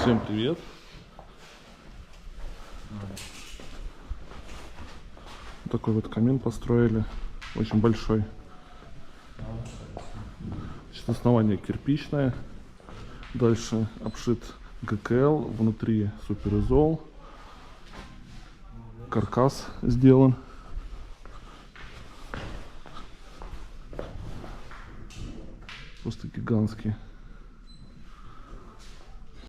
Всем привет! Такой вот камин построили, очень большой. Значит, основание кирпичное, дальше обшит ГКЛ, внутри суперизол, каркас сделан. Просто гигантский.